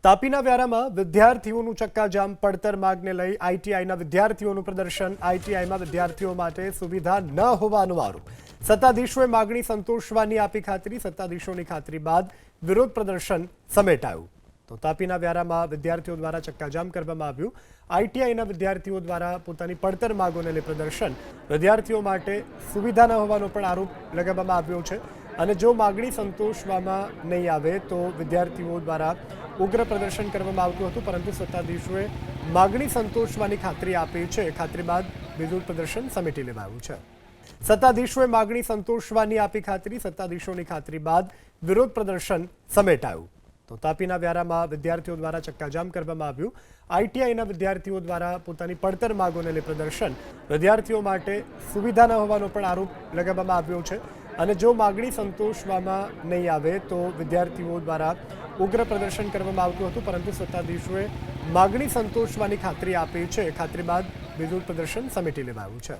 તાપીના વ્યારામાં વિદ્યાર્થીઓનું ચક્કાજામ પડતર માગને લઈ આઈટીઆઈના વિદ્યાર્થીઓનું પ્રદર્શન આઈટીઆઈમાં વિદ્યાર્થીઓ માટે સુવિધા ન હોવાનો આરોપ સત્તાધીશોએ માગણી સંતોષવાની આપી ખાતરી સત્તાધીશોની ખાતરી બાદ વિરોધ પ્રદર્શન સમેટાયું તો તાપીના વ્યારામાં વિદ્યાર્થીઓ દ્વારા ચક્કાજામ કરવામાં આવ્યું આઈટીઆઈના વિદ્યાર્થીઓ દ્વારા પોતાની પડતર માગોને લઈ પ્રદર્શન વિદ્યાર્થીઓ માટે સુવિધા ન હોવાનો પણ આરોપ લગાવવામાં આવ્યો છે અને જો માગણી સંતોષવામાં નહીં આવે તો વિદ્યાર્થીઓ દ્વારા ઉગ્ર પ્રદર્શન કરવામાં આવતું હતું પરંતુ સત્તાધીશોએ માગણી સંતોષવાની ખાતરી આપી છે ખાતરી બાદ વિરોધ પ્રદર્શન સમેટી લેવાયું છે સત્તાધીશોએ માગણી સંતોષવાની આપી ખાતરી સત્તાધીશોની ખાતરી બાદ વિરોધ પ્રદર્શન સમેટાયું તો તાપીના વ્યારામાં વિદ્યાર્થીઓ દ્વારા ચક્કાજામ કરવામાં આવ્યું આઈટીઆઈના વિદ્યાર્થીઓ દ્વારા પોતાની પડતર માગોને લઈ પ્રદર્શન વિદ્યાર્થીઓ માટે સુવિધા ન હોવાનો પણ આરોપ લગાવવામાં આવ્યો છે અને જો માગણી સંતોષવામાં નહીં આવે તો વિદ્યાર્થીઓ દ્વારા ઉગ્ર પ્રદર્શન કરવામાં આવતું હતું પરંતુ સત્તાધીશોએ માગણી સંતોષવાની ખાતરી આપી છે ખાતરી બાદ વિરોધ પ્રદર્શન સમેટી લેવાયું છે।